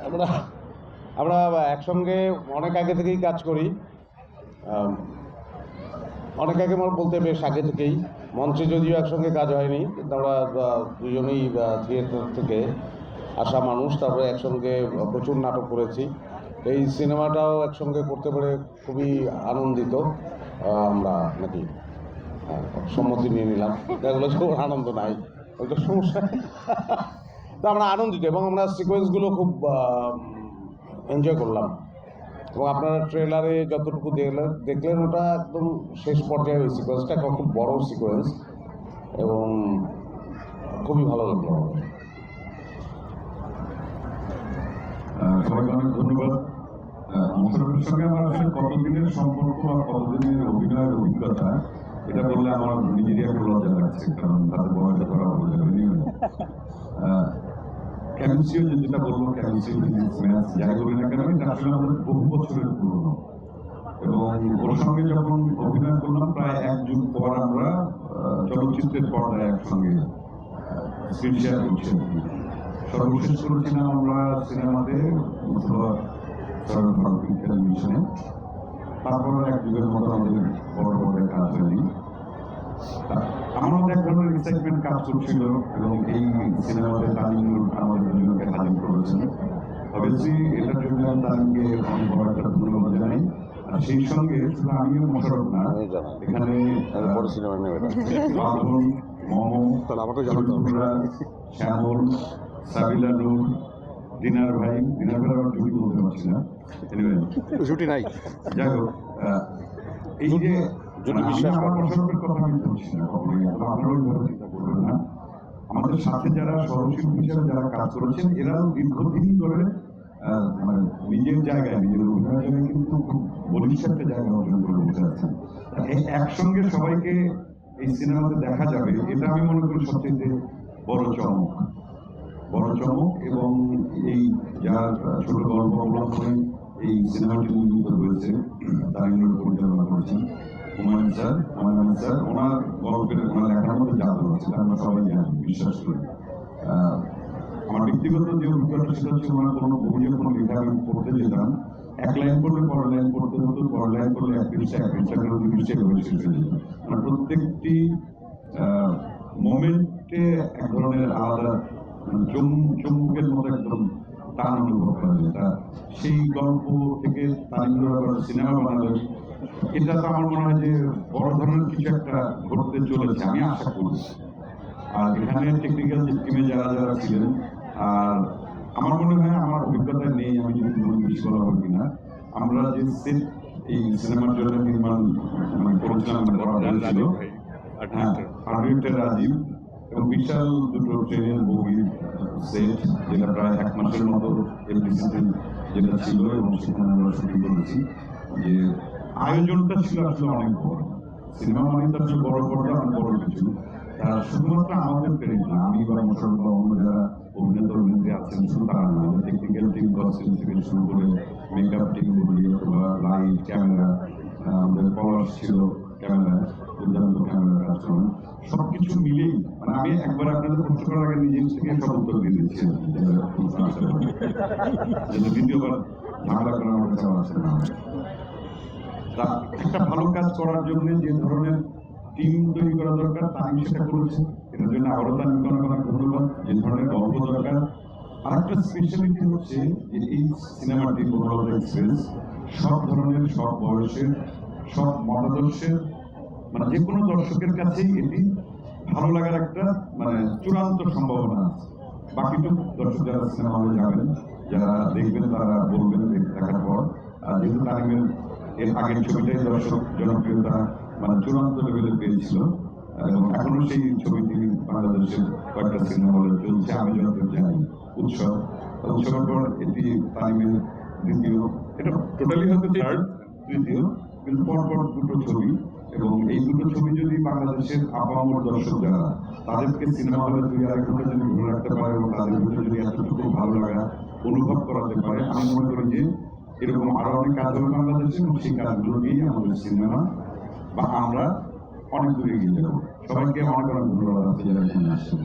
আমরা আমরা একসঙ্গে অনেক আগে থেকেই কাজ করি, অনেক আগে বলতে বেশ আগে থেকেই। মঞ্চে যদিও একসঙ্গে কাজ হয়নি, কিন্তু আমরা দুজনেই থিয়েটার থেকে আসা মানুষ, তারপরে একসঙ্গে প্রচুর নাটক করেছি। এই সিনেমাটাও একসঙ্গে করতে পেরে খুবই আনন্দিত আমরা। নাকি সম্মতি নিয়ে নিলাম, এগুলো খুব আনন্দ নাই, ওইটা সমস্যা। তো আমরা আনন্দিত এবং আমরা সিকোয়েন্সগুলো খুব এনজয় করলাম। এবং আপনারা ট্রেলারে যতটুকু দেখলেন ওটা একদম শেষ পর্যায়ে ওই সিকোয়েন্সটা খুব বড় সিকোয়েন্স এবং খুবই ভালো লাগলো। সবাইকে অনেক ধন্যবাদ। মোশাররফের সঙ্গে আমার আসলে কতদিনের সম্পর্ক বা কতদিনের অভিনয়ের অভিজ্ঞতা, এটা বললে আমার নিজেরই একটা লজ্জা লাগছে, কারণ তাদের বয়সে করা হয়ে যাবে। কেমিস্ট্রিও যেটা বললো, কেমিস্ট্রি, ফিজিক্স, ম্যাথস যাই বলি না কেন, এটা আসলে আমাদের বহু বছরের পুরনো। এবং ওর সঙ্গে যখন অভিনয় করলাম প্রায় 1 যুগ পর আমরা চলচ্চিত্রের পর্দায় একসঙ্গে স্ক্রিন শেয়ার করছি। সর্বশেষ করেছিলাম আমরা সিনেমাতে টেলিভিশনে, তারপর 1 যুগের মতো আমাদের বড় বড় কাজ হয়নি। আমার মধ্যে এক ধরনের এক্সাইটমেন্ট কাজ করছিল এবং এই সিনেমাতে তামিমুল আমাদের দুজনকে হাজির করেছেন। অবশ্যই এটার জন্য আমি তামিমকে অনেক বড় একটা ধন্যবাদ জানাই। আর সেই সঙ্গে শুধু আমিও মোশাররফ না, এখানে বাঁধন, মম, শ্যামল, সাবিলা নূর, দিনার ভাই আবার জুটি বলতে পারছি না, ছুটি নাই, যাই হোক, এই যে আমার মোশাররফের কথা আমি বলছি না, আপনারাও এইভাবে চিন্তা করবেন না। আমাদের সাথে যারা সহশিল্পী হিসেবে যারা কাজ করেছেন, এরাও দীর্ঘদিন ধরে মানে নিজের জায়গায়, নিজের অভিনয়ের জায়গায় কিন্তু খুব বলিষ্ঠ একটা জায়গা অর্জন করে বসে আছেন। একসঙ্গে সবাইকে এই সিনেমাতে দেখা যাবে, এটা আমি মনে করি সবচেয়ে বড় চমক। এবং এই যার ছোট গল্প অবলম্বনে এই সিনেমাটি নির্মিত হয়েছে, তামিমুল পরিচালনা করেছেন হুমায়ুন স্যার। ওনার গল্পের, ওনার লেখার মধ্যে জাদু আছে, আমরা সবাই জানি, বিশ্বাস করি। আমার ব্যক্তিগত যে অভিজ্ঞতা সেটা হচ্ছে, ওনার কোনো বই যখন লেখা আমি পড়তে যেতাম, 1 লাইন পড়লে পরের লাইন পড়তে হতো, পরের লাইন পড়লে 1 পৃষ্ঠা 2 পৃষ্ঠা করে শেষ হয়ে যেত। মানে প্রত্যেকটি মোমেন্টে এক ধরনের আলাদা চমকের মতো একদম টান অনুভব করা যেটা। সেই গল্প থেকে তামিমুল সিনেমা বানালেন, এটা তো আমার মনে হয় যে বড় ধরনের কিছু একটা ঘটতে চলেছে, আমি আশা করি। আর এখানে টেকনিক্যাল টিমে যারা ছিলেন, আর আমার মনে হয়, আমার অভিজ্ঞতা নেই, আমি যদি বেশি বলা হবে কিনা, আমরা যে সেট এই সিনেমার জন্য নির্মাণ করেছিলাম, ছিল রাজীব এবং বিশাল 2টো ট্রেনের বগি সেট, যেটা প্রায় 1 মাসের মতো এলবিসিতে যেটা ছিল, এবং সেখানে আমরা শুটিং করেছি। যে আয়োজনটা ছিল আসলে অনেক বড়। সিনেমা মানে তো আসলে বড় পর্দা, অনেক বড় কিছু। শুধুমাত্র আমাদের ট্রেনিং না, আমি বা মোশাররফ বা অন্য যারা অভিনেত্রী আছেন, শুধু তারা না, আমাদের টেকনিক্যাল টিম, কস্টিউম থেকে শুরু করে মেকআপ টিম বলি, অথবা লাইট, ক্যামেরা, আমাদের পলাশ ছিল ক্যামেরা, দুর্দান্ত ক্যামেরা কাজ করেন, সবকিছু মিলেই মানে আমি একবার আপনাদের প্রশ্ন করার আগে নিজের থেকে সব উত্তর দিয়ে দিচ্ছি, দ্বিতীয়বার ঝামেলা করার আমার কাছে আছে না। একটা ভালো কাজ করার জন্য যে ধরনের টিম তৈরি করা দরকার, তামিম সেটা করেছে। এটার জন্য আবারও তামিমকে অনেক ধন্যবাদ। যে ধরনের গল্প দরকার, আর একটা স্পেশালিটি হচ্ছে যে এই সিনেমাটি বনলতা এক্সপ্রেস সব ধরনের, সব বয়সের, সব মতাদর্শের, মানে যে কোনো দর্শকের কাছেই এটি ভালো লাগার একটা মানে চূড়ান্ত সম্ভাবনা আছে। বাকিটুকু দর্শক যারা সিনেমা হলে যাবেন, যারা দেখবেন, তারা বলবেন দেখার পর। যেহেতু তামিমের এর আগের ছবিটাই দর্শক জনপ্রিয়তা মানে চূড়ান্ত লেভেলে পেয়েছিল, এবং এখনো সেই ছবিটি বাংলাদেশের কয়েকটা সিনেমা হলে চলছে, আমি যতদূর জানি। উৎসবের পর এটি তামিমের দ্বিতীয়, এটা টোটালি হয়তো তৃতীয়, কিন্তু পরপর 2টো ছবি। এবং এই 2টো ছবি যদি বাংলাদেশের আপামর দর্শক যারা, তাদেরকে সিনেমা হলে 2-2.5 ঘন্টা যদি ঘুরে রাখতে পারে এবং তাদের ভিতরে যদি এতটুকু ভালো লাগা অনুভব করাতে পারে, আমি মনে করি যে এরকম আরো অনেক কাজ হবে বাংলাদেশে, এবং সেই কাজগুলো দিয়ে আমাদের সিনেমা বা আমরা অনেক দূরে এগিয়ে যাবো। সবাইকে অনেক ধন্যবাদ আছে যারা এখানে আসছেন।